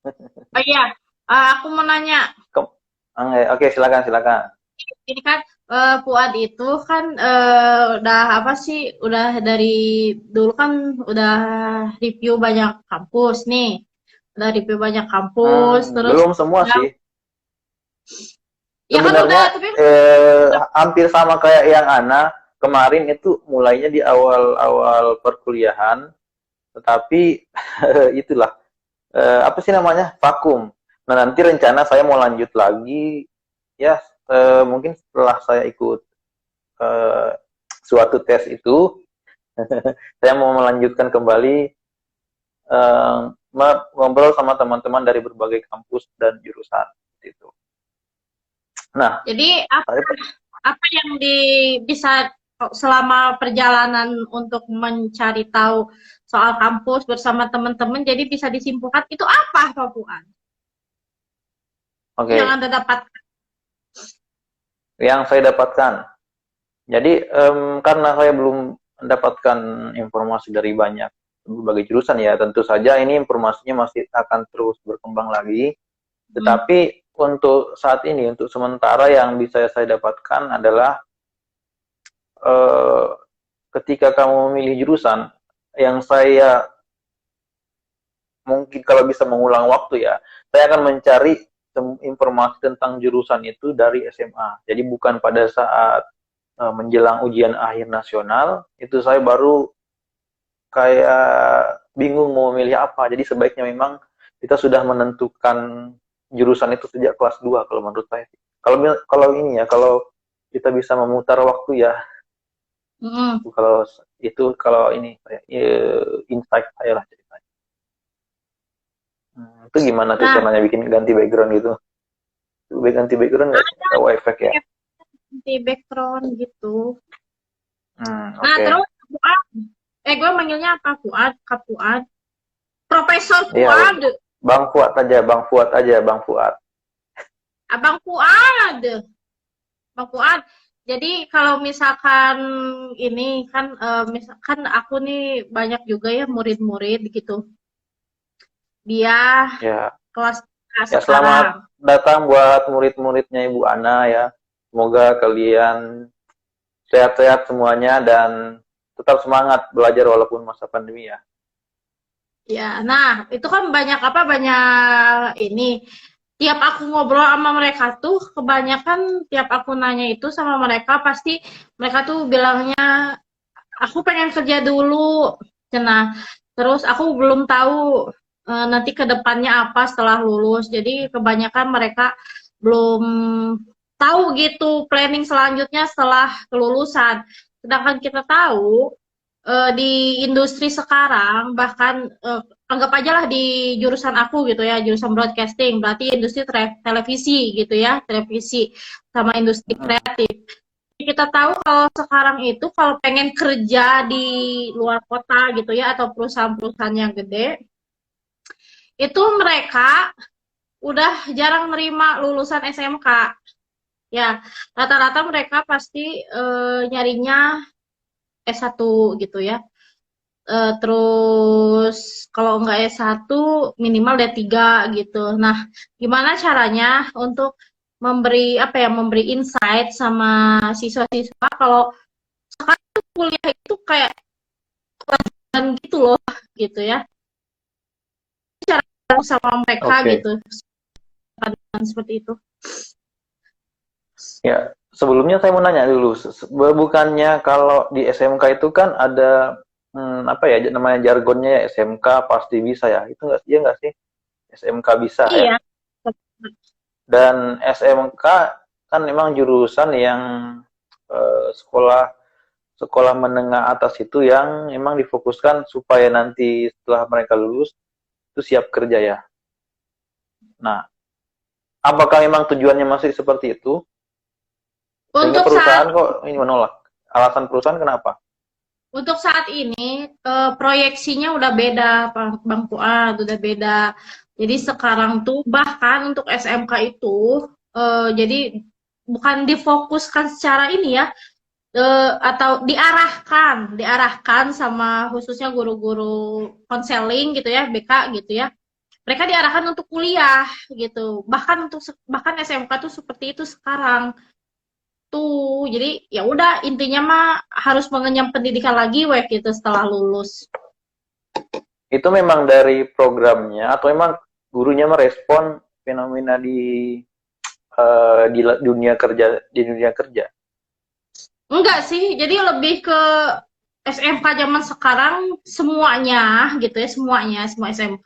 Oh iya, aku mau nanya. Oke, silakan, silakan. Ini kan Fuad itu kan udah apa sih? Udah dari dulu kan udah review banyak kampus nih. Udah review banyak kampus, terus Belum semua ya, sih. ya kan udah, Sebenarnya tapi hampir sama kayak yang Ana kemarin itu mulainya di awal-awal perkuliahan, tetapi itulah apa sih namanya vakum. Nah nanti rencana saya mau lanjut lagi ya mungkin setelah saya ikut eh, suatu tes itu saya mau melanjutkan kembali eh, ngobrol sama teman-teman dari berbagai kampus dan jurusan gitu. Nah, jadi saya apa yang bisa selama perjalanan untuk mencari tahu soal kampus bersama teman-teman, jadi bisa disimpulkan itu apa, Pak Fuad? Yang oke, Anda dapat. yang saya dapatkan. Jadi karena saya belum mendapatkan informasi dari banyak berbagai jurusan ya, tentu saja ini informasinya masih akan terus berkembang lagi. Hmm. Tetapi untuk saat ini, untuk sementara yang bisa saya dapatkan adalah eh, ketika kamu memilih jurusan, yang saya mungkin kalau bisa mengulang waktu ya, saya akan mencari informasi tentang jurusan itu dari SMA. Jadi bukan pada saat menjelang ujian akhir nasional, itu saya baru kayak bingung mau memilih apa. Jadi sebaiknya memang kita sudah menentukan jurusan itu sejak kelas 2 kalau menurut saya. Kalau kalau ini ya, kalau kita bisa memutar waktu ya, Hmm. kalau itu kalau ini insight saya lah ceritanya. Itu gimana tuh Nah, caranya bikin ganti background gitu? Ganti background nggak tahu efek ya? di background gitu. Nah, Oke. terus Fuad, gue manggilnya apa? Fuad, Kak Fuad. Profesor Iya, Fuad, Bang Fuad aja, Bang Fuad aja, Bang Fuad. Abang Fuad, Bang Fuad. Jadi kalau misalkan ini kan, misalkan aku nih banyak juga ya murid-murid gitu. Dia Ya, kelas 3 ya selamat sekarang. datang buat murid-muridnya Ibu Ana ya. Semoga kalian sehat-sehat semuanya dan tetap semangat belajar walaupun masa pandemi ya. Ya, nah itu kan banyak apa banyak ini. Tiap aku ngobrol sama mereka tuh kebanyakan tiap aku nanya itu sama mereka pasti mereka tuh bilangnya aku pengen kerja dulu. Nah, terus aku belum tahu nanti ke depannya apa setelah lulus. Jadi kebanyakan mereka belum tahu gitu planning selanjutnya setelah kelulusan. Sedangkan kita tahu di industri sekarang bahkan anggap aja lah di jurusan aku gitu ya, jurusan broadcasting, berarti industri televisi gitu ya, televisi sama industri kreatif. Kita tahu kalau sekarang itu kalau pengen kerja di luar kota gitu ya atau perusahaan-perusahaan yang gede, itu mereka udah jarang nerima lulusan SMK. Ya, rata-rata mereka pasti nyarinya S1 gitu ya. Terus kalau nggak S1 minimal D3 gitu. Nah, gimana caranya untuk memberi apa ya, memberi insight sama siswa-siswa kalau kuliah itu kayak dan gitu loh gitu ya. Cara sama mereka Oke. gitu. Dan seperti itu. Ya, sebelumnya saya mau nanya dulu, bukannya kalau di SMK itu kan ada apa ya namanya jargonnya ya SMK pasti bisa ya, itu nggak sih SMK bisa ya? Iya. Dan SMK kan memang jurusan yang sekolah sekolah menengah atas itu yang memang difokuskan supaya nanti setelah mereka lulus itu siap kerja ya. Nah, apakah memang tujuannya masih seperti itu? Sehingga Untuk saat perusahaan kok ini menolak? Alasan perusahaan kenapa? untuk saat ini proyeksinya udah beda, Bang Fuad, udah beda. Jadi sekarang tuh bahkan untuk SMK itu jadi bukan difokuskan secara ini ya, atau diarahkan sama khususnya guru-guru konseling gitu ya, BK gitu ya. mereka diarahkan untuk kuliah gitu. Bahkan SMK tuh seperti itu sekarang tuh. Jadi ya udah intinya mah harus mengenyam pendidikan lagi weh gitu setelah lulus. Itu memang dari programnya atau memang gurunya merespon fenomena di dunia kerja? Enggak sih, jadi lebih ke SMK zaman sekarang semuanya gitu ya, semua SMK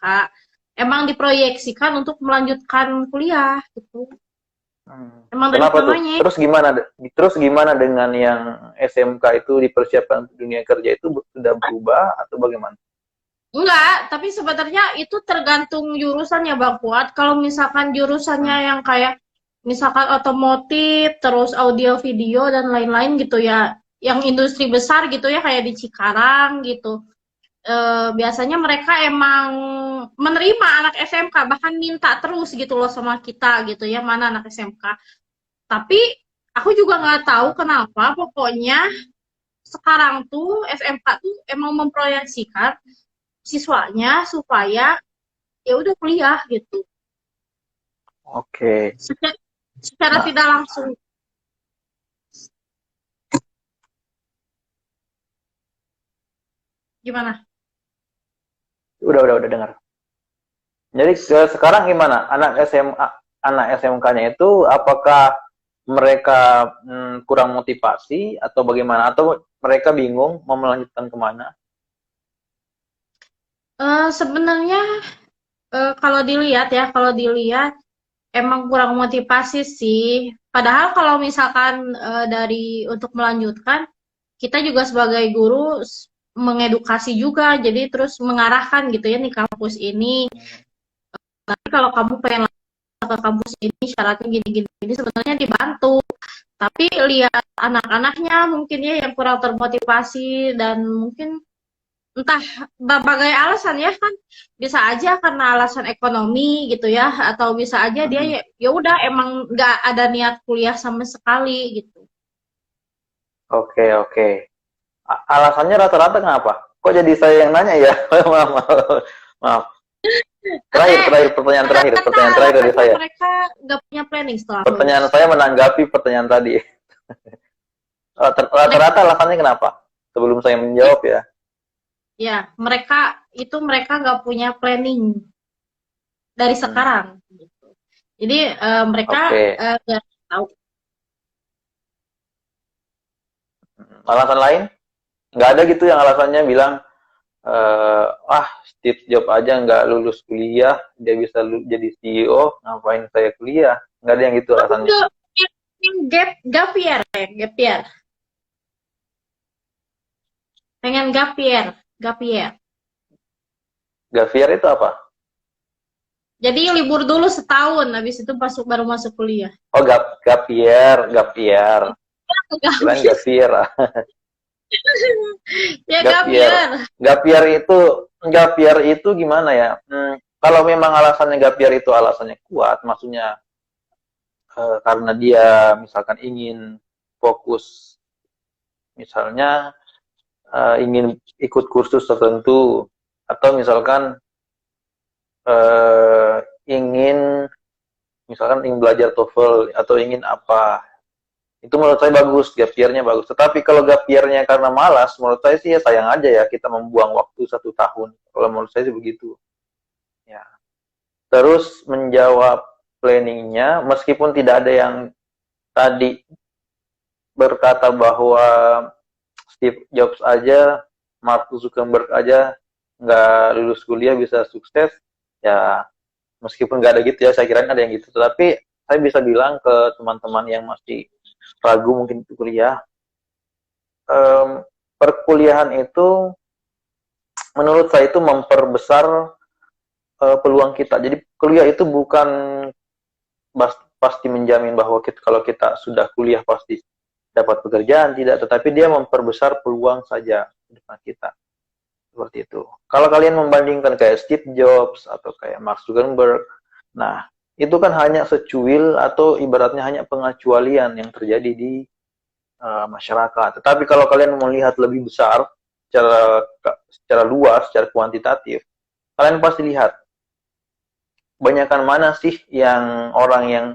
emang diproyeksikan untuk melanjutkan kuliah gitu. Emang dari Kenapa tuh? sananya. Terus gimana dengan yang SMK itu dipersiapkan untuk dunia kerja itu sudah berubah atau bagaimana? Enggak, tapi sebenarnya itu tergantung jurusannya Bang Fuad. Kalau misalkan jurusannya Hmm. yang kayak misalkan otomotif, terus audio video dan lain-lain gitu ya, yang industri besar gitu ya kayak di Cikarang gitu. Biasanya mereka emang menerima anak SMK, bahkan minta terus gitu loh sama kita gitu ya, mana anak SMK. Tapi aku juga nggak tahu kenapa, pokoknya sekarang tuh SMK tuh emang memproyeksikan siswanya supaya ya udah kuliah gitu. Oke. Secara Nah, tidak langsung. Gimana? udah dengar. Jadi sekarang gimana? Anak SMK-nya itu apakah mereka kurang motivasi atau bagaimana? Atau mereka bingung mau melanjutkan kemana? Sebenarnya kalau dilihat emang kurang motivasi sih. Padahal kalau misalkan dari untuk melanjutkan, kita juga sebagai guru mengedukasi juga, jadi terus mengarahkan gitu ya nih kampus ini. Tapi kalau kamu pengen ke kampus ini syaratnya gini-gini sebenarnya dibantu. Tapi lihat anak-anaknya mungkin ya yang kurang termotivasi dan mungkin entah berbagai alasan ya kan bisa aja karena alasan ekonomi gitu ya atau bisa aja dia Hmm. ya udah emang nggak ada niat kuliah sama sekali gitu. Oke, oke. Alasannya rata-rata kenapa? Kok jadi saya yang nanya ya? Maaf, maaf, maaf. Rata-rata Pertanyaan terakhir dari alasannya saya. mereka nggak punya planning setelah Pertanyaan lulus. saya menanggapi pertanyaan tadi. Mereka Rata-rata alasannya kenapa? Sebelum saya menjawab ya. ya mereka nggak punya planning dari Hmm. sekarang. Gitu. Jadi mereka Oke. nggak tahu. Alasan lain? Nggak ada gitu yang alasannya bilang, Steve Jobs aja nggak lulus kuliah, dia bisa jadi CEO, ngapain saya kuliah? Nggak ada yang gitu alasannya. Enggak, yang gap year ya, gap year. Pengen gap year. Gavier itu apa? Jadi libur dulu setahun, habis itu baru masuk kuliah. Oh, Gavier. Gap Kirain year. Gavier. Ya gap Gavier. year. Gavier itu Gavier itu gimana ya? Kalau memang alasannya Gavier itu alasannya kuat, maksudnya karena dia misalkan ingin fokus, misalnya ingin ikut kursus tertentu, atau misalkan eh, ingin ingin belajar TOEFL atau ingin apa, itu menurut saya bagus, gap year-nya bagus. Tetapi kalau gap year-nya karena malas, menurut saya sih ya sayang aja ya kita membuang waktu 1 tahun. Kalau menurut saya sih begitu. Ya. Terus menjawab planningnya, meskipun tidak ada yang tadi berkata bahwa Steve Jobs aja, Mark Zuckerberg aja nggak lulus kuliah bisa sukses, ya meskipun nggak ada gitu ya, saya kira ada yang gitu. Tapi saya bisa bilang ke teman-teman yang masih ragu mungkin untuk kuliah, perkuliahan itu menurut saya itu memperbesar peluang kita. Jadi kuliah itu bukan pasti menjamin bahwa kalau kita sudah kuliah pasti dapat pekerjaan, tidak, tetapi dia memperbesar peluang saja di depan kita. Seperti itu. Kalau kalian membandingkan kayak Steve Jobs atau kayak Mark Zuckerberg, nah itu kan hanya secuil atau ibaratnya hanya pengecualian yang terjadi di masyarakat. Tetapi kalau kalian melihat lebih besar, secara luas, secara kuantitatif, kalian pasti lihat Banyakan mana sih yang orang yang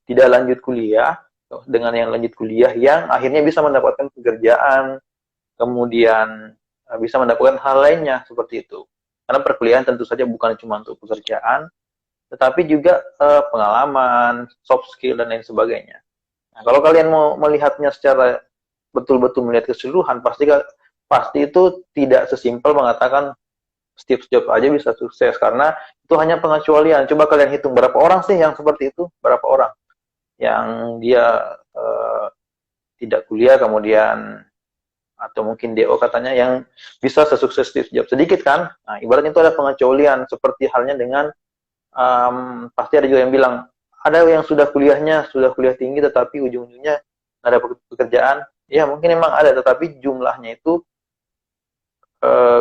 tidak lanjut kuliah dengan yang lanjut kuliah yang akhirnya bisa mendapatkan pekerjaan, kemudian bisa mendapatkan hal lainnya seperti itu. Karena perkuliahan tentu saja bukan cuma untuk pekerjaan, tetapi juga pengalaman, soft skill, dan lain sebagainya. Nah, kalau kalian mau melihatnya secara betul-betul melihat keseluruhan, pasti itu tidak sesimpel mengatakan Steve Jobs aja bisa sukses, karena itu hanya pengecualian. Coba kalian hitung berapa orang sih yang seperti itu, berapa orang yang dia tidak kuliah kemudian atau mungkin DO katanya yang bisa sesukses Steve Jobs, sedikit kan? Nah, ibaratnya itu ada pengecualian, seperti halnya dengan pasti ada juga yang bilang ada yang sudah kuliah tinggi tetapi ujung-ujungnya nggak ada pekerjaan. Ya mungkin memang ada, tetapi jumlahnya itu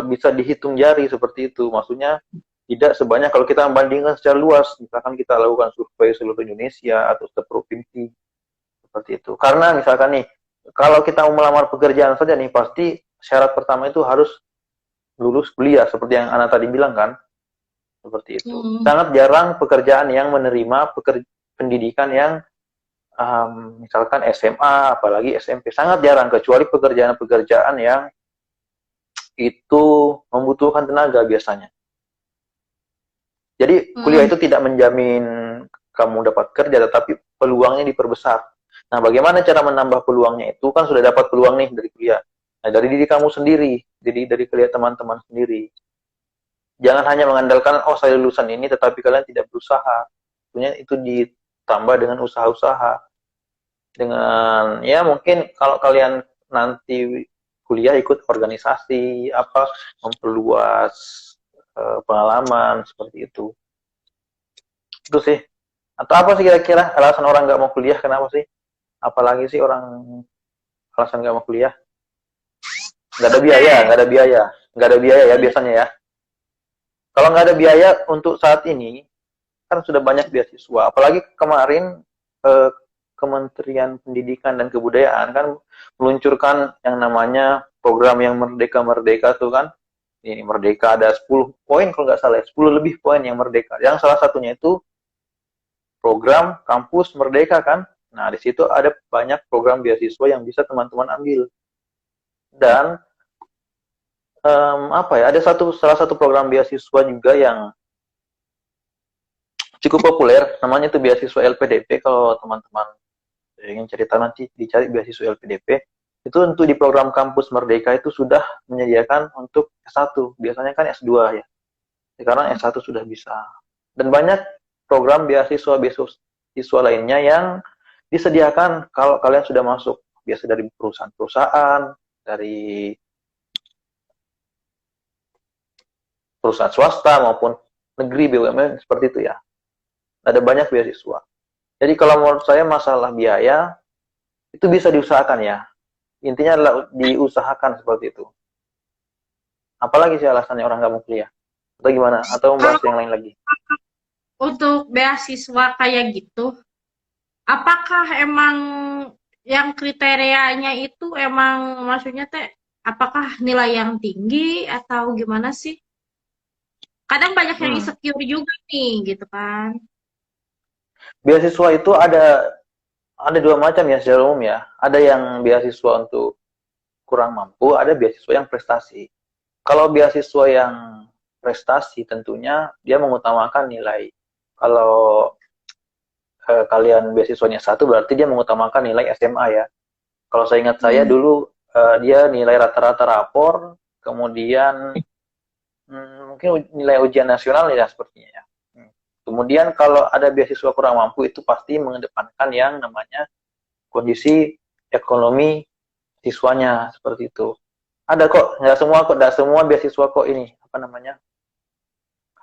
bisa dihitung jari seperti itu. Maksudnya tidak sebanyak kalau kita membandingkan secara luas, misalkan kita lakukan survei seluruh Indonesia atau seprovinsi seperti itu. Karena misalkan nih, kalau kita mau melamar pekerjaan saja nih, pasti syarat pertama itu harus lulus kuliah, seperti yang Ana tadi bilang kan, seperti itu. Sangat jarang pekerjaan yang menerima pendidikan yang misalkan SMA, apalagi SMP, sangat jarang, kecuali pekerjaan-pekerjaan yang itu membutuhkan tenaga biasanya. Jadi kuliah itu tidak menjamin kamu dapat kerja, tetapi peluangnya diperbesar. Nah, bagaimana cara menambah peluangnya itu? Kan sudah dapat peluang nih dari kuliah. Nah, dari diri kamu sendiri, jadi dari kuliah teman-teman sendiri. Jangan hanya mengandalkan, oh saya lulusan ini, tetapi kalian tidak berusaha. Tentunya itu ditambah dengan usaha-usaha. Dengan, ya mungkin kalau kalian nanti kuliah ikut organisasi, memperluas pengalaman, seperti itu. Itu sih. Atau apa sih kira-kira alasan orang nggak mau kuliah, kenapa sih? Apalagi sih orang alasan nggak mau kuliah? Nggak ada biaya ya biasanya ya. Kalau nggak ada biaya untuk saat ini, kan sudah banyak beasiswa. Apalagi kemarin Kementerian Pendidikan dan Kebudayaan kan meluncurkan yang namanya program yang Merdeka tuh kan. Ini Merdeka ada 10 poin kalau nggak salah, 10 lebih poin yang Merdeka. Yang salah satunya itu program Kampus Merdeka kan. Nah, di situ ada banyak program beasiswa yang bisa teman-teman ambil. Dan ada salah satu program beasiswa juga yang cukup populer, namanya itu beasiswa LPDP. Kalau teman-teman ingin cerita nanti dicari beasiswa LPDP. Itu untuk di program Kampus Merdeka itu sudah menyediakan untuk S1, biasanya kan S2 ya. Sekarang S1 sudah bisa. Dan banyak program beasiswa lainnya yang disediakan kalau kalian sudah masuk, biasa dari perusahaan-perusahaan, dari perusahaan swasta maupun negeri BUMN seperti itu ya. Ada banyak beasiswa. Jadi kalau menurut saya masalah biaya itu bisa diusahakan ya. Intinya adalah diusahakan seperti itu. Apalagi sih alasannya orang nggak mau kuliah? Atau gimana? Atau membahas yang lain lagi? Untuk beasiswa kayak gitu, apakah emang yang kriterianya itu emang maksudnya teh apakah nilai yang tinggi atau gimana sih? Kadang banyak yang insecure juga nih gitu kan. Beasiswa itu ada dua macam ya secara umum ya. Ada yang beasiswa untuk kurang mampu, ada beasiswa yang prestasi. Kalau beasiswa yang prestasi tentunya dia mengutamakan nilai. Kalau kalian beasiswanya 1 berarti dia mengutamakan nilai SMA ya. Kalau saya ingat saya dulu dia nilai rata-rata rapor, kemudian mungkin nilai ujian nasional ya sepertinya ya. Kemudian kalau ada beasiswa kurang mampu itu pasti mengedepankan yang namanya kondisi ekonomi siswanya seperti itu. Ada kok, nggak semua beasiswa kok ini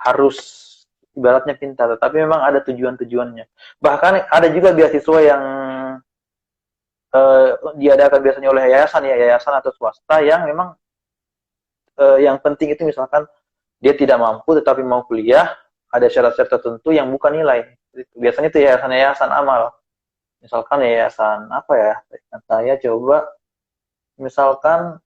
harus ibaratnya pintar, tapi memang ada tujuan-tujuannya. Bahkan ada juga beasiswa yang diadakan biasanya oleh yayasan atau swasta yang memang yang penting itu misalkan dia tidak mampu tetapi mau kuliah, ada syarat-syarat tertentu yang bukan nilai. Biasanya itu yayasan-yayasan amal. Misalkan yayasan apa ya? Saya coba misalkan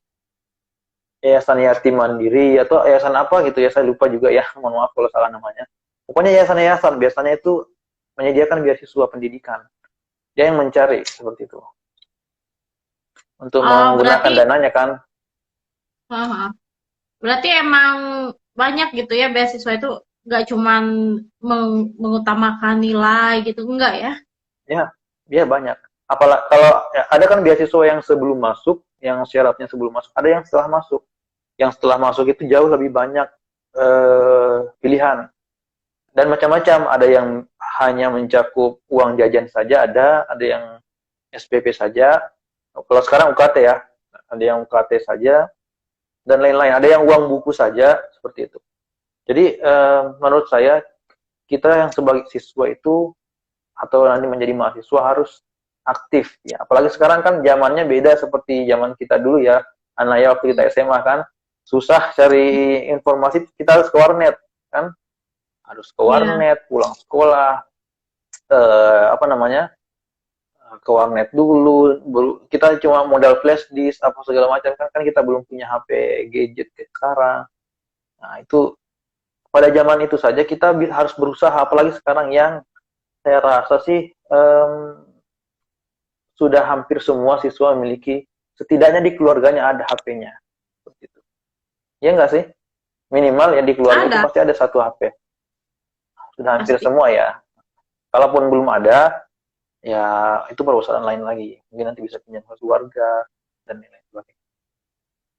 yayasan yatim mandiri atau yayasan apa gitu ya, saya lupa juga ya, mohon maaf kalau salah namanya. Pokoknya yayasan-yayasan biasanya itu menyediakan beasiswa pendidikan. Dia yang mencari seperti itu. Untuk Oh, menggunakan berarti, dananya kan. uh, berarti emang banyak gitu ya beasiswa itu nggak cuman mengutamakan nilai gitu, enggak ya? Ya, dia banyak. Apalagi kalau ya, ada kan beasiswa yang sebelum masuk, yang syaratnya sebelum masuk, ada yang setelah masuk. Yang setelah masuk itu jauh lebih banyak pilihan dan macam-macam. Ada yang hanya mencakup uang jajan saja, ada yang SPP saja. Kalau sekarang UKT ya, ada yang UKT saja dan lain-lain. Ada yang uang buku saja seperti itu. Jadi menurut saya kita yang sebagai siswa itu atau nanti menjadi mahasiswa harus aktif ya. Apalagi sekarang kan zamannya beda seperti zaman kita dulu ya. Anaya waktu kita SMA kan susah cari informasi, kita harus ke warnet kan. Harus ke Iya. warnet, pulang sekolah, apa namanya? Ke warnet dulu, kita cuma modal flash disk apa segala macam kan kita belum punya HP gadget kayak sekarang. Nah, itu pada zaman itu saja kita harus berusaha, apalagi sekarang yang saya rasa sih sudah hampir semua siswa memiliki, setidaknya di keluarganya ada HP-nya. Begitu. Ya enggak sih? Minimal ya di keluarga itu Ada, pasti ada satu HP. Sudah hampir pasti. semua ya. Kalaupun belum ada, ya itu permasalahan lain lagi. Mungkin nanti bisa pinjam ke keluarga dan lain-lain sebagainya.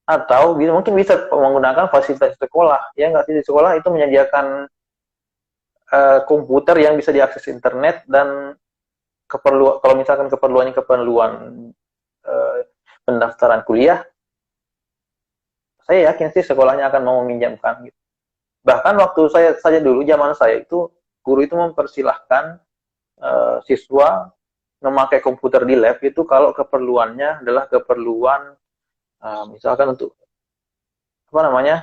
Atau mungkin bisa menggunakan fasilitas sekolah. Ya enggak sih, di sekolah itu menyediakan komputer yang bisa diakses internet dan keperluan, kalau misalkan keperluannya keperluan eh, pendaftaran kuliah, saya yakin sih sekolahnya akan mau meminjamkan gitu. Bahkan waktu saya saja dulu, zaman saya itu guru itu mempersilahkan siswa memakai komputer di lab itu kalau keperluannya adalah keperluan misalkan untuk apa namanya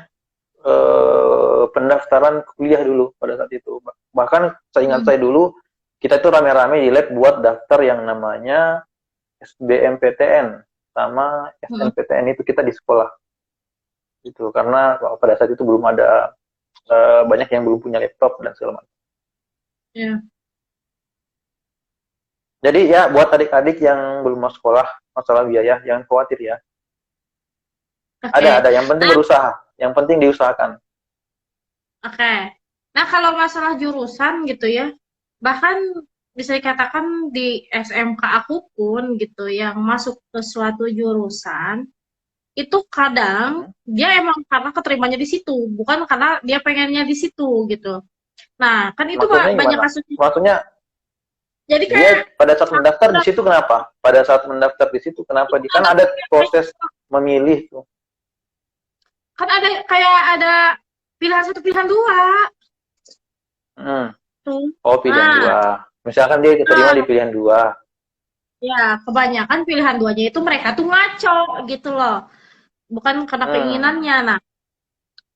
pendaftaran kuliah dulu pada saat itu. Bahkan saya ingat Hmm. saya dulu kita itu rame-rame di lab buat daftar yang namanya SBMPTN sama Hmm. SNPTN itu kita di sekolah gitu karena pada saat itu belum ada banyak yang belum punya laptop dan segala macam. Ya. Jadi ya buat adik-adik yang belum masuk sekolah masalah biaya jangan khawatir ya. Oke. Ada yang penting Nah, berusaha, yang penting diusahakan. oke. Nah, kalau masalah jurusan gitu ya, bahkan bisa dikatakan di SMK aku pun gitu, yang masuk ke suatu jurusan, itu kadang Hmm. dia emang karena keterimanya di situ, bukan karena dia pengennya di situ gitu. Nah, kan itu Maksudnya banyak gimana? kasusnya. Maksudnya Jadi dia kayak pada saat mendaftar di situ kenapa? Pada saat mendaftar di situ kenapa? Kan ada ada proses memilih tuh. kan ada kayak ada pilihan satu pilihan dua Hmm. tuh. Oh pilihan Nah, dua. Misalkan dia diterima di nah, pilihan dua. ya kebanyakan pilihan duanya itu mereka tuh ngaco gitu loh. Bukan karena Hmm. keinginannya. Nah,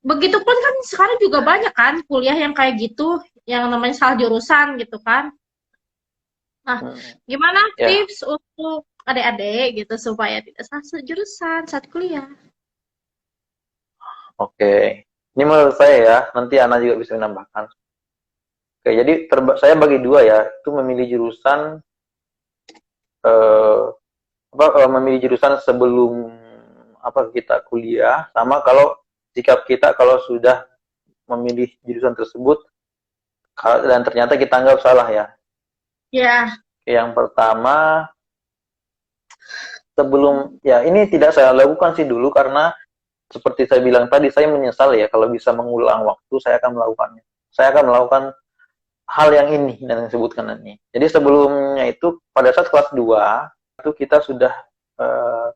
begitupun kan sekarang juga banyak kan kuliah yang kayak gitu, yang namanya salah jurusan gitu kan. Nah, Hmm. gimana Ya, tips untuk adik-adik gitu supaya tidak salah jurusan saat kuliah? oke. Ini menurut saya ya, nanti Ana juga bisa menambahkan. Oke, jadi saya bagi dua ya, itu memilih jurusan eh, memilih jurusan sebelum apa kita kuliah, sama kalau sikap kita kalau sudah memilih jurusan tersebut dan ternyata kita anggap salah ya. Ya, Yang pertama, sebelum ya ini tidak saya lakukan sih dulu karena seperti saya bilang tadi saya menyesal ya kalau bisa mengulang waktu saya akan melakukannya. Saya akan melakukan hal yang ini dan yang disebutkan ini. Jadi sebelumnya itu pada saat kelas 2 itu kita sudah uh,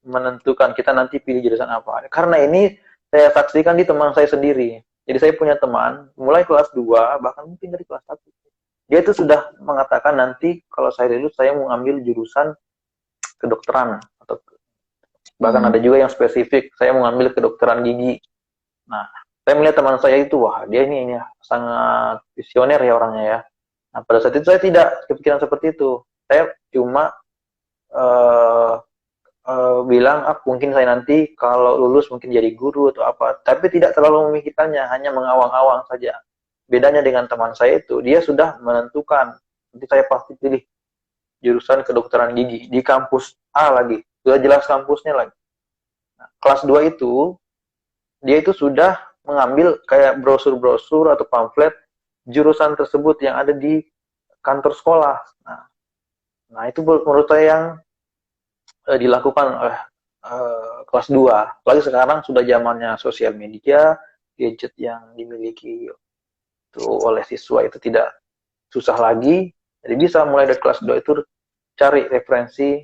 menentukan kita nanti pilih jurusan apa. Karena ini saya saksikan di teman saya sendiri. Jadi saya punya teman mulai kelas 2 bahkan mungkin dari kelas 1. Dia itu sudah mengatakan nanti kalau saya lulus saya mau ambil jurusan kedokteran atau bahkan ada hmm, juga yang spesifik saya mau ambil kedokteran gigi. Nah, saya melihat teman saya itu wah dia ini ya sangat visioner ya orangnya ya. Nah, pada saat itu saya tidak kepikiran seperti itu. Saya cuma uh, bilang mungkin saya nanti kalau lulus mungkin jadi guru atau apa, tapi tidak terlalu memikirkannya, hanya mengawang-awang saja. bedanya dengan teman saya itu, dia sudah menentukan, nanti saya pasti pilih jurusan kedokteran gigi di kampus A lagi, sudah jelas kampusnya lagi. Nah, kelas 2 itu, dia itu sudah mengambil kayak brosur-brosur atau pamflet jurusan tersebut yang ada di kantor sekolah. Nah itu menurut saya yang dilakukan oleh kelas 2. Apalagi sekarang sudah zamannya sosial media, gadget yang dimiliki itu oleh siswa itu tidak susah lagi. Jadi bisa mulai dari kelas 2 itu cari referensi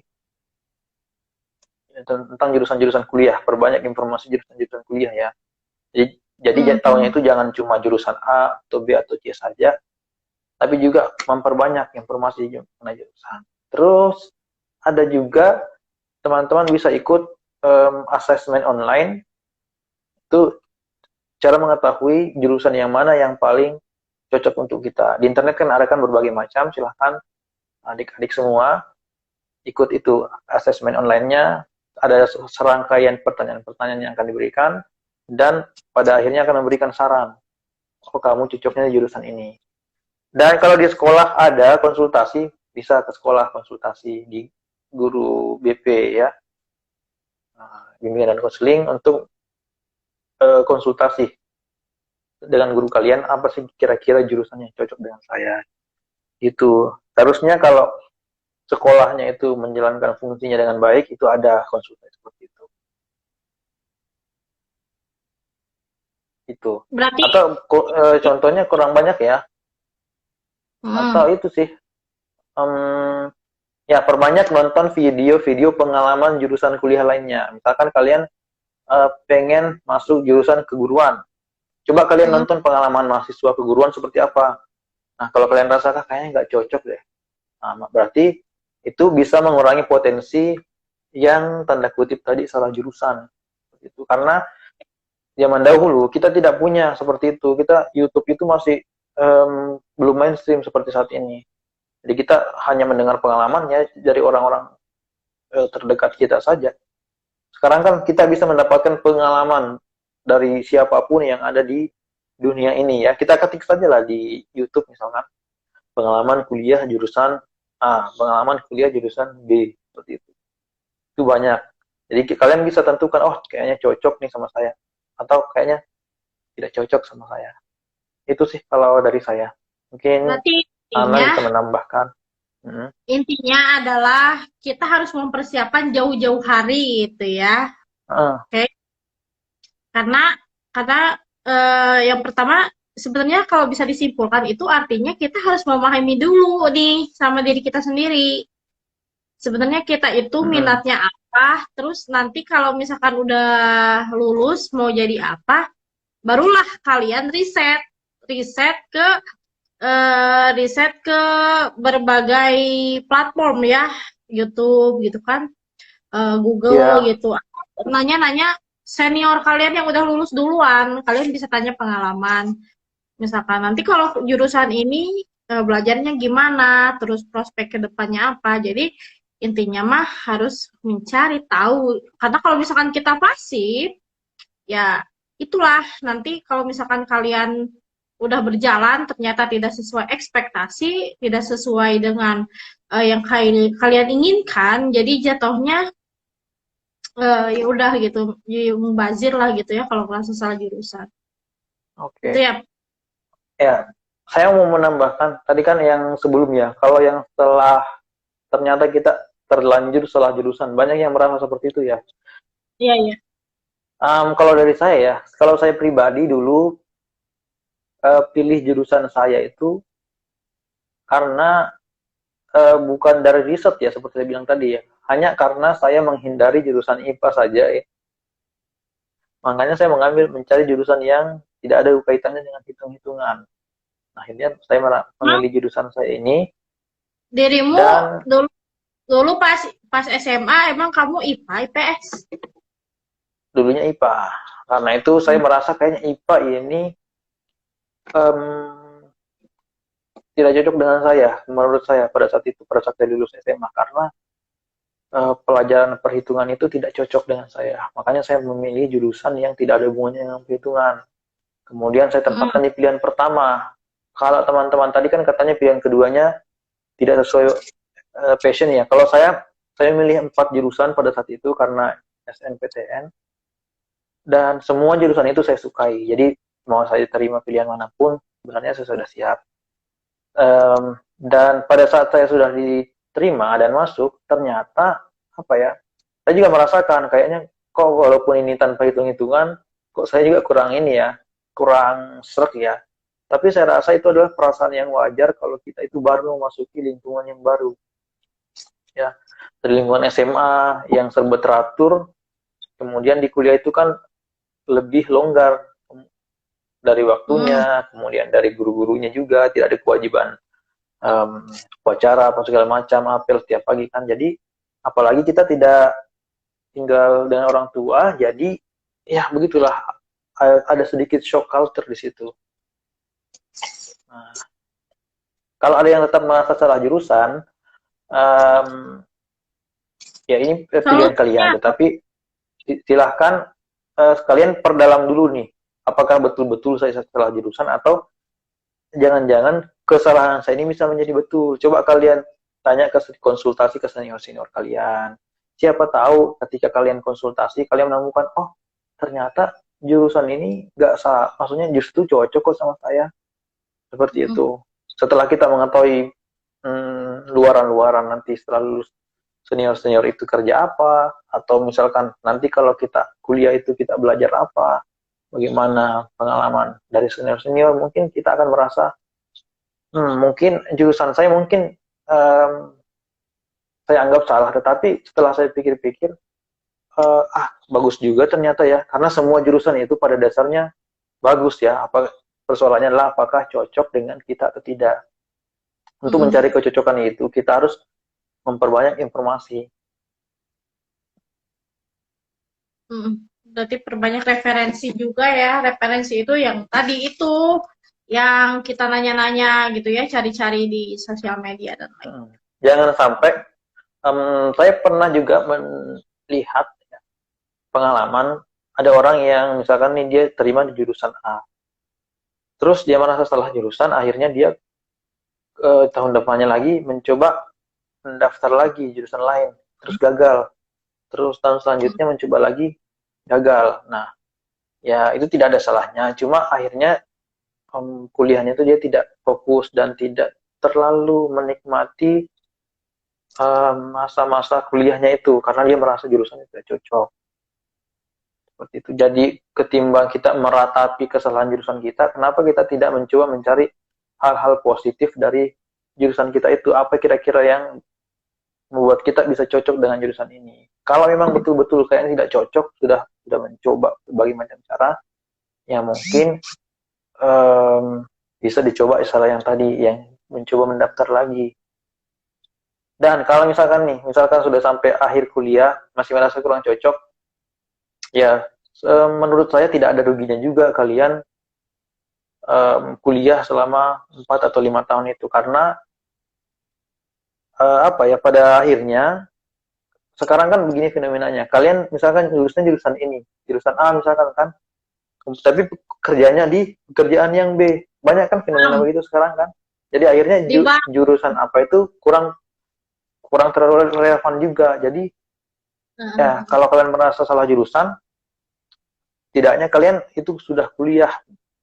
tentang jurusan-jurusan kuliah, perbanyak informasi jurusan-jurusan kuliah ya. Jadi tahunya itu jangan cuma jurusan A atau B atau C saja, tapi juga memperbanyak informasi mengenai jurusan. Terus ada juga teman-teman bisa ikut asesmen online, itu cara mengetahui jurusan yang mana yang paling cocok untuk kita. Di internet kan ada kan berbagai macam, silahkan adik-adik semua ikut itu asesmen online-nya, ada serangkaian pertanyaan-pertanyaan yang akan diberikan, dan pada akhirnya akan memberikan saran, oh kamu cocoknya di jurusan ini. Dan kalau di sekolah ada konsultasi, bisa ke sekolah konsultasi di guru BP ya, bimbingan dan konseling untuk konsultasi dengan guru kalian, apa sih kira-kira jurusan yang cocok dengan saya. Itu harusnya kalau sekolahnya itu menjalankan fungsinya dengan baik, itu ada konsultasi seperti itu. Itu. Berarti Atau contohnya kurang banyak ya. Atau itu sih, ya perbanyak nonton video-video pengalaman jurusan kuliah lainnya. Misalkan kalian pengen masuk jurusan keguruan, coba kalian nonton pengalaman mahasiswa keguruan seperti apa. Nah kalau kalian rasakan kayaknya nggak cocok deh, nah, berarti itu bisa mengurangi potensi yang tanda kutip tadi salah jurusan. Itu karena zaman dahulu kita tidak punya seperti itu. Kita YouTube itu masih belum mainstream seperti saat ini. Jadi kita hanya mendengar pengalamannya dari orang-orang terdekat kita saja. Sekarang kan kita bisa mendapatkan pengalaman dari siapapun yang ada di dunia ini ya. Kita ketik saja lah di YouTube misalkan, pengalaman kuliah jurusan A, pengalaman kuliah jurusan B, seperti itu. Itu banyak. Jadi kalian bisa tentukan, oh kayaknya cocok nih sama saya, atau kayaknya tidak cocok sama saya. Itu sih kalau dari saya. Mungkin berarti Ana intinya bisa menambahkan. intinya adalah kita harus mempersiapkan jauh-jauh hari gitu ya. Oke. Karena yang pertama sebenarnya kalau bisa disimpulkan itu artinya kita harus memahami dulu nih sama diri kita sendiri. Sebenarnya kita itu minatnya apa, terus nanti kalau misalkan udah lulus mau jadi apa, barulah kalian riset ke berbagai platform ya, YouTube gitu kan, Google gitu. Nanya-nanya senior kalian yang udah lulus duluan, kalian bisa tanya pengalaman. Misalkan nanti kalau jurusan ini belajarnya gimana, terus prospek ke depannya apa. Jadi intinya mah harus mencari tahu. Karena kalau misalkan kita pasif, ya itulah nanti kalau misalkan kalian udah berjalan ternyata tidak sesuai ekspektasi, tidak sesuai dengan yang kalian inginkan, jadi jatuhnya ya udah gitu, mubazir lah gitu ya kalau merasa salah jurusan. Oke. Itu ya. Ya, saya mau menambahkan tadi kan yang sebelumnya, kalau yang setelah ternyata kita terlanjur salah jurusan, banyak yang merasa seperti itu ya. Iya, iya. Kalau dari saya ya, kalau saya pribadi dulu pilih jurusan saya itu karena bukan dari riset ya, seperti saya bilang tadi ya, hanya karena saya menghindari jurusan IPA saja ya. Makanya saya mencari jurusan yang tidak ada kaitannya dengan hitung-hitungan. Akhirnya saya memilih jurusan saya ini. Dirimu dan dulu pas SMA emang kamu IPA, IPS? Dulunya IPA. Karena itu saya merasa kayaknya IPA ini tidak cocok dengan saya, menurut saya pada saat itu, pada saat saya lulus SMA, karena pelajaran perhitungan itu tidak cocok dengan saya. Makanya saya memilih jurusan yang tidak ada hubungannya dengan perhitungan. Kemudian saya Mm. tempatkan di pilihan pertama. Kalau teman-teman tadi kan katanya pilihan keduanya tidak sesuai passion ya. Kalau saya milih 4 jurusan pada saat itu karena SNPTN, dan semua jurusan itu saya sukai. Jadi mau saya terima pilihan manapun, sebenarnya saya sudah siap. Dan pada saat saya sudah diterima dan masuk, ternyata apa ya? Saya juga merasakan kayaknya kok walaupun ini tanpa hitung-hitungan, kok saya juga kurang ini ya, kurang sreg ya. Tapi saya rasa itu adalah perasaan yang wajar kalau kita itu baru memasuki lingkungan yang baru. Ya, dari lingkungan SMA yang serba teratur, kemudian di kuliah itu kan lebih longgar dari Mm. waktunya, kemudian dari guru-gurunya juga tidak ada kewajiban upacara apa segala macam, apel setiap pagi kan. Jadi apalagi kita tidak tinggal dengan orang tua, jadi ya begitulah, ada sedikit shock culture di situ. Nah, kalau ada yang tetap merasa salah jurusan, um, ya ini pilihan Solusinya kalian. apa? Tetapi silahkan kalian perdalam dulu nih, apakah betul-betul saya salah jurusan atau jangan-jangan kesalahan saya ini bisa menjadi betul. Coba kalian tanya konsultasi ke senior-senior kalian. Siapa tahu ketika kalian konsultasi, kalian menemukan, oh ternyata jurusan ini nggak salah, maksudnya justru cocok kok sama saya. Seperti Mm. itu. Setelah kita mengetahui luaran-luaran nanti setelah lulus senior-senior itu kerja apa, atau misalkan nanti kalau kita kuliah itu kita belajar apa, bagaimana pengalaman dari senior-senior, mungkin kita akan merasa, mungkin jurusan saya mungkin saya anggap salah, tetapi setelah saya pikir-pikir, bagus juga ternyata ya, karena semua jurusan itu pada dasarnya bagus ya. Persoalannya adalah apakah cocok dengan kita atau tidak. Untuk Mm. mencari kecocokan itu, kita harus memperbanyak informasi. Mm. Berarti perbanyak referensi juga ya. Referensi itu yang tadi itu yang kita nanya-nanya gitu ya, cari-cari di sosial media dan lain. Jangan sampai, saya pernah juga melihat ya, pengalaman ada orang yang misalkan nih dia terima di jurusan A, terus dia merasa salah jurusan, akhirnya dia tahun depannya lagi mencoba mendaftar lagi jurusan lain, terus gagal, terus tahun Mm. selanjutnya mencoba lagi, gagal. Nah, ya itu tidak ada salahnya, cuma akhirnya kuliahnya itu dia tidak fokus dan tidak terlalu menikmati masa-masa kuliahnya itu karena dia merasa jurusan itu tidak cocok. Seperti itu. Jadi ketimbang kita meratapi kesalahan jurusan kita, kenapa kita tidak mencoba mencari hal-hal positif dari jurusan kita itu? Apa kira-kira yang membuat kita bisa cocok dengan jurusan ini? Kalau memang betul-betul kayaknya tidak cocok, sudah mencoba berbagai macam cara, ya mungkin bisa dicoba istilah yang tadi, yang mencoba mendaftar lagi. Dan kalau misalkan sudah sampai akhir kuliah, masih merasa kurang cocok, ya menurut saya tidak ada ruginya juga kalian kuliah selama 4 atau 5 tahun itu. Karena pada akhirnya, sekarang kan begini fenomenanya, kalian misalkan jurusan ini, jurusan A misalkan kan, tapi kerjanya di pekerjaan yang B, banyak kan fenomena begitu sekarang kan. Jadi akhirnya jurusan apa itu kurang terlalu relevan juga. Jadi ya kalau kalian merasa salah jurusan, tidaknya kalian itu sudah kuliah,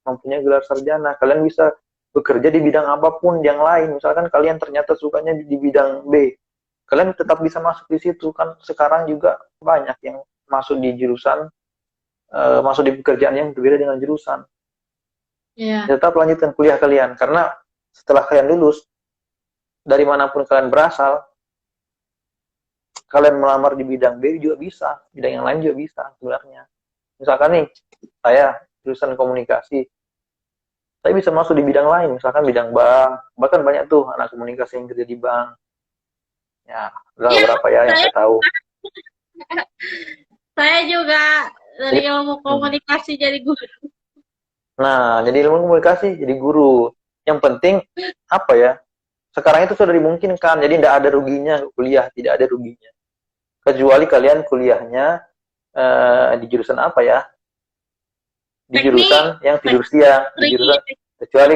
mempunyai gelar sarjana, kalian bisa bekerja di bidang apapun yang lain. Misalkan kalian ternyata sukanya di bidang B, kalian tetap bisa masuk di situ kan. Sekarang juga banyak yang masuk di jurusan, masuk di pekerjaan yang berbeda dengan jurusan. Tetap lanjutkan kuliah kalian, karena setelah kalian lulus, dari manapun kalian berasal, kalian melamar di bidang B juga bisa, bidang yang lain juga bisa sebenarnya. Misalkan nih, saya jurusan komunikasi, saya bisa masuk di bidang lain, misalkan bidang bank, bahkan banyak tuh anak komunikasi yang kerja di bank. Ya, ada beberapa ya yang saya tahu. Saya juga dari ilmu komunikasi jadi guru. Nah, jadi ilmu komunikasi jadi guru. Yang penting apa ya? Sekarang itu sudah dimungkinkan, jadi tidak ada ruginya kuliah, tidak ada ruginya. Kecuali kalian kuliahnya di jurusan apa ya? di Teknik, jurusan yang tidur teknik, siang, di jurusan kecuali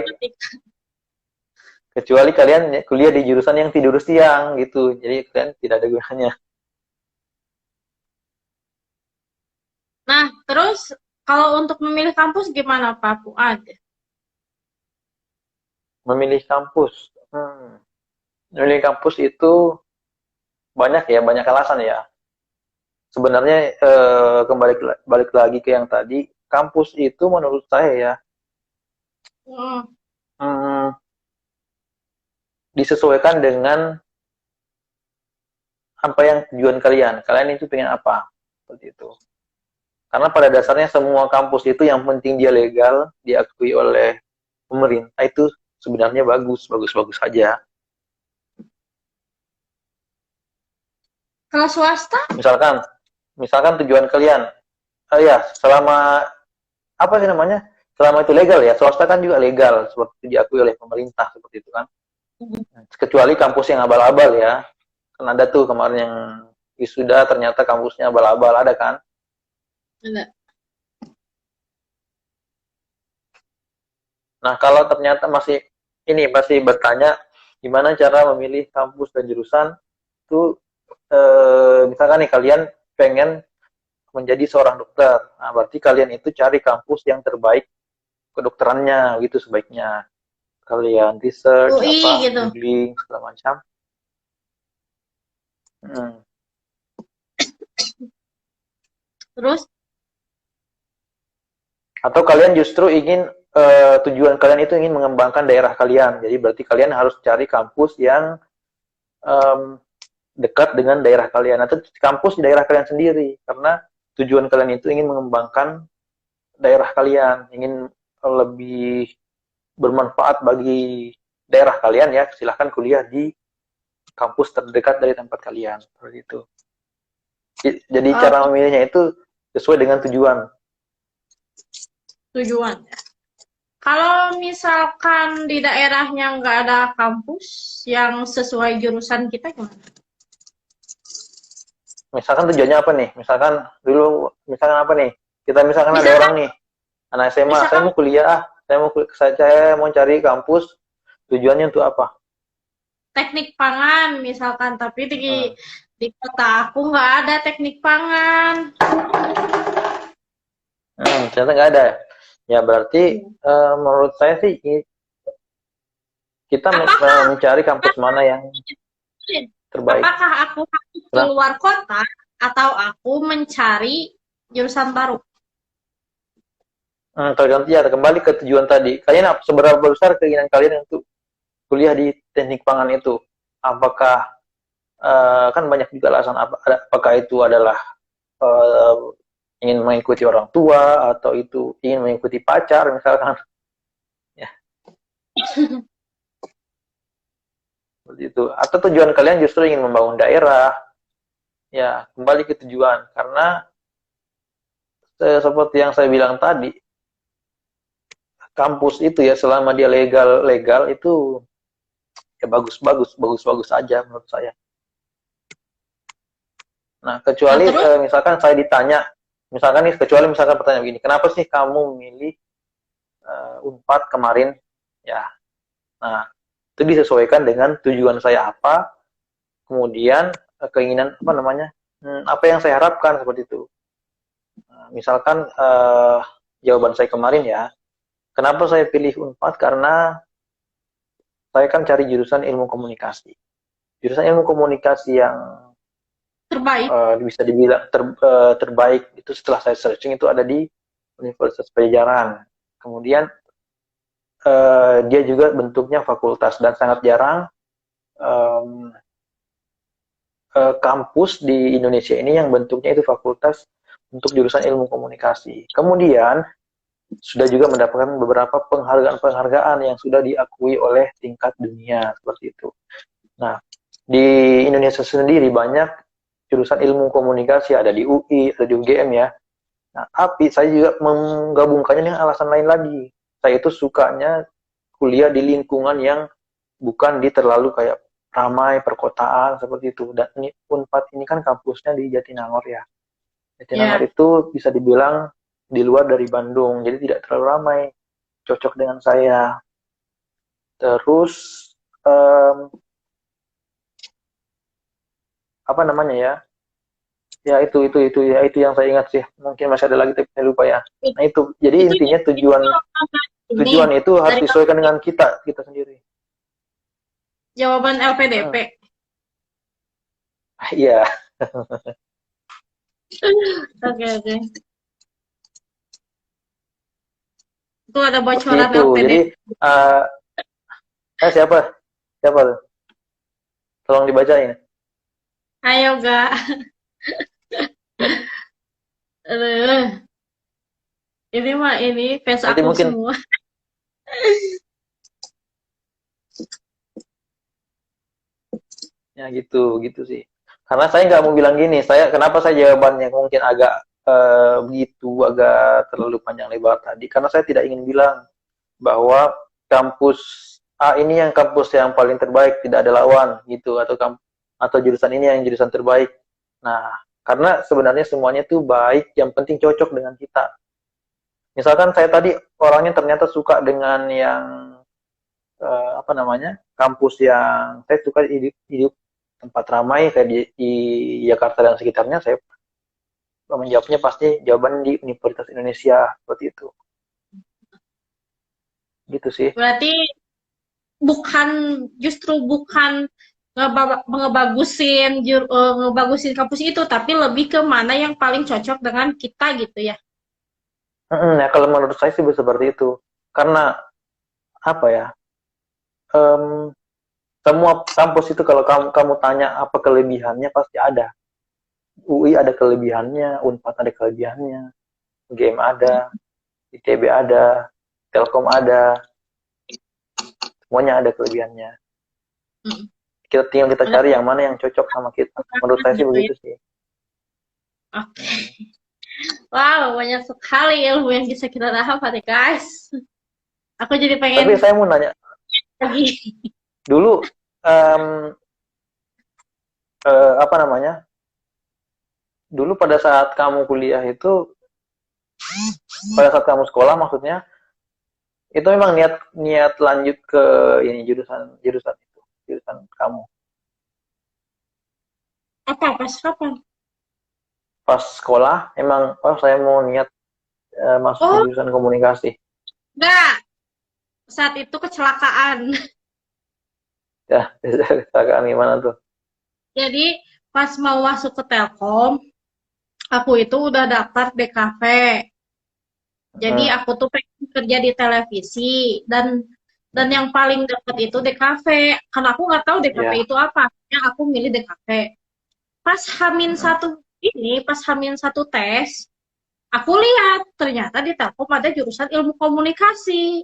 kecuali kalian kuliah di jurusan yang tidur siang gitu. Jadi kalian tidak ada gunanya. Nah, terus kalau untuk memilih kampus gimana Pak Fuad? Memilih kampus. Memilih kampus itu banyak ya, banyak alasan ya. Sebenarnya kembali balik lagi ke yang tadi, kampus itu menurut saya ya Hmm, hmm, disesuaikan dengan apa yang tujuan kalian. Kalian itu pengen apa? Seperti itu. Karena pada dasarnya semua kampus itu yang penting dia legal, diakui oleh pemerintah itu sebenarnya bagus saja. kalau swasta? Misalkan, misalkan tujuan kalian, ya selama apa sih namanya? Selama itu legal ya, swasta kan juga legal seperti itu diakui oleh pemerintah seperti itu kan. Kecuali kampus yang abal-abal ya. Kan ada tuh kemarin yang wisuda ternyata kampusnya abal-abal ada kan. Enggak. Nah, kalau ternyata masih bertanya gimana cara memilih kampus dan jurusan itu misalkan nih kalian pengen menjadi seorang dokter. Nah, berarti kalian itu cari kampus yang terbaik kedokterannya gitu sebaiknya. Kalian research UI apa, gitu. googling segala macam. Hmm. Terus Atau kalian justru ingin tujuan kalian itu ingin mengembangkan daerah kalian. Jadi berarti kalian harus cari kampus yang em, dekat dengan daerah kalian atau kampus di daerah kalian sendiri karena tujuan kalian itu ingin mengembangkan daerah kalian, ingin lebih bermanfaat bagi daerah kalian ya, silahkan kuliah di kampus terdekat dari tempat kalian seperti itu. Jadi uh, cara memilihnya itu sesuai dengan tujuan. tujuan. Kalau misalkan di daerahnya nggak ada kampus yang sesuai jurusan kita gimana? Misalkan tujuannya apa nih? Misalkan apa nih? Kita misalkan ada Misalkan, orang nih, anak SMA, saya misalkan mau kuliah, saya mau cari kampus, tujuannya untuk apa? teknik pangan misalkan, tapi Hmm. di kota aku nggak ada teknik pangan. Ternyata nggak ada. Ya berarti menurut saya sih kita Apakah mencari kampus mana yang terbaik. apakah aku harus Nah, keluar kota atau aku mencari jurusan baru? tergantung ya kembali ke tujuan tadi. Kalian seberapa besar keinginan kalian untuk kuliah di teknik pangan itu? Apakah kan banyak juga alasan apakah itu adalah eh, ingin mengikuti orang tua atau itu ingin mengikuti pacar misalkan ya seperti itu atau tujuan kalian justru ingin membangun daerah ya kembali ke tujuan karena seperti yang saya bilang tadi kampus itu ya selama dia legal itu ya bagus aja menurut saya. Nah Nah, kecuali terus misalkan saya ditanya kecuali misalkan pertanyaan begini kenapa sih kamu memilih Unpad kemarin ya. Nah, itu disesuaikan dengan tujuan saya apa, kemudian keinginan apa namanya, apa yang saya harapkan seperti itu. Nah, misalkan jawaban saya kemarin ya, kenapa saya pilih Unpad karena saya kan cari jurusan ilmu komunikasi. Jurusan ilmu komunikasi yang terbaik. bisa dibilang terbaik itu setelah saya searching itu ada di Universitas Pajajaran. Kemudian dia juga bentuknya fakultas dan sangat jarang um, kampus di Indonesia ini yang bentuknya itu fakultas untuk jurusan ilmu komunikasi. Kemudian sudah juga mendapatkan beberapa penghargaan-penghargaan yang sudah diakui oleh tingkat dunia seperti itu. Nah, di Indonesia sendiri banyak jurusan ilmu komunikasi ada di UI, ada di UGM ya. Nah, tapi saya juga menggabungkannya dengan alasan lain lagi. Saya itu sukanya kuliah di lingkungan yang bukan di terlalu kayak ramai perkotaan seperti itu. Dan ini Unpad ini kan kampusnya di Jatinangor ya. Jatinangor Ya. itu bisa dibilang di luar dari Bandung, jadi tidak terlalu ramai, cocok dengan saya. Terus apa namanya ya? Ya itu ya itu yang saya ingat sih. Mungkin masih ada lagi tapi saya lupa ya. Nah itu, jadi Itu intinya tujuan ini tujuan itu harus dari disesuaikan dengan kita sendiri. jawaban LPDP. Iya. Oke, oke. Itu ada Seperti bocoran itu. Jadi LPDP. siapa? Siapa tuh? Tolong dibacain. Ayo, Gak. Aduh, ini mah ini fans Nanti aku mungkin semua. ya gitu sih. Karena saya nggak mau bilang gini. Kenapa saya jawabannya mungkin agak begitu, agak terlalu panjang lebar tadi. Karena saya tidak ingin bilang bahwa kampus A ini yang kampus yang paling terbaik, tidak ada lawan gitu, atau jurusan ini yang jurusan terbaik. Nah, karena sebenarnya semuanya tuh baik, yang penting cocok dengan kita. Misalkan saya tadi orangnya ternyata suka dengan yang apa namanya, kampus yang saya suka hidup tempat ramai kayak di Jakarta dan sekitarnya, saya menjawabnya pasti jawaban di Universitas Indonesia seperti itu. Gitu sih. Berarti bukan justru bukan ngebagusin kampus itu, tapi lebih ke mana yang paling cocok dengan kita gitu ya. Ya kalau menurut saya sih seperti itu. Karena apa ya? Semua kampus itu kalau kamu tanya apa kelebihannya pasti ada. UI ada kelebihannya, Unpad ada kelebihannya, UGM ada, ITB ada, Telkom ada, semuanya ada kelebihannya. Kita cari yang mana yang cocok sama kita. Menurut saya sih begitu sih. Oke. Wow, banyak sekali ilmu yang bisa kita dapat ya guys. Aku jadi pengen Tapi saya mau nanya, lagi. dulu apa namanya? Dulu pada saat kamu kuliah itu, pada saat kamu sekolah maksudnya, itu memang niat lanjut ke ini jurusan jurusan itu, jurusan kamu. Apa pas kapan? Pas sekolah emang saya mau niat masuk ke Oh, jurusan komunikasi. enggak. Saat itu kecelakaan. Ya, kecelakaan gimana tuh? Jadi pas mau masuk ke Telkom, aku itu udah daftar DKV. Jadi Hmm, aku tuh pengen kerja di televisi dan yang paling dekat itu DKV. Karena aku nggak tahu DKV ya. itu apa. Yang aku milih DKV. Pas Hamin Hmm, satu pas Hamin satu tes, aku lihat ternyata di Telkom ada jurusan ilmu komunikasi.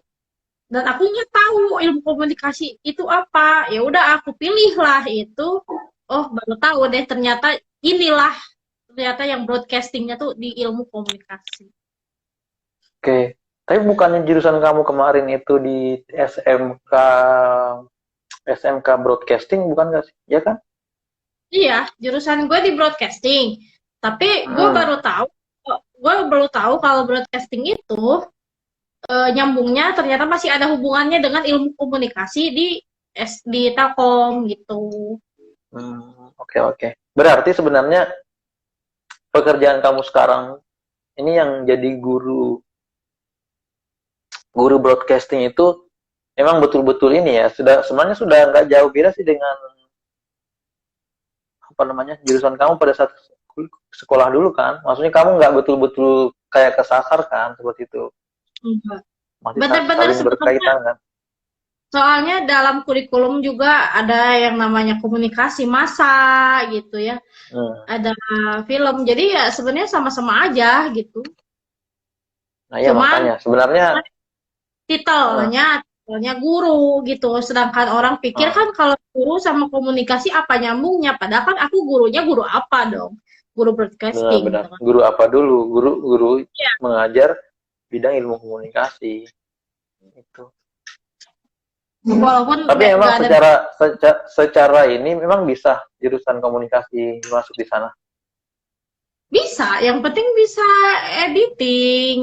Dan aku nggak tahu ilmu komunikasi itu apa. Ya udah aku pilih lah itu. Oh, baru tahu deh ternyata inilah ternyata yang broadcastingnya tuh di ilmu komunikasi. Oke. Tapi bukannya jurusan kamu kemarin itu di SMK Broadcasting bukan nggak sih? Ya kan? Iya, jurusan gue di broadcasting. Tapi Hmm. gue baru tahu kalau broadcasting itu nyambungnya ternyata masih ada hubungannya dengan ilmu komunikasi di Telkom gitu. Oke oke. Berarti sebenarnya pekerjaan kamu sekarang ini yang jadi guru guru broadcasting itu memang betul-betul ini ya sebenarnya sudah nggak jauh beda sih dengan apa namanya jurusan kamu pada saat sekolah dulu kan, maksudnya kamu nggak betul-betul kayak kesasar kan seperti itu, Enggak. masih Benar-benar saling sebenarnya berkaitan kan. soalnya dalam kurikulum juga ada yang namanya komunikasi massa gitu ya. Hmm. Ada film. Jadi ya sebenarnya sama-sama aja gitu. Nah ya Cuman makanya sebenarnya titelnya guru gitu. Sedangkan orang pikir uh, kan kalau guru sama komunikasi apa nyambungnya? Padahal kan aku gurunya guru apa dong? Guru broadcasting benar-benar gitu kan. guru apa dulu, guru Ya, mengajar bidang ilmu komunikasi itu. walaupun Tapi nggak memang ada secara ini memang bisa jurusan komunikasi masuk di sana. Bisa, yang penting bisa editing,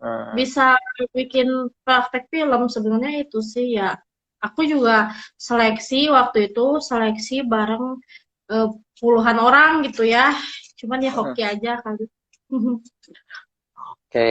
Hmm. bisa bikin praktek film sebenarnya itu sih ya. Aku juga seleksi waktu itu seleksi bareng eh, puluhan orang gitu ya. Cuman ya Hmm. hoki aja kali. Oke.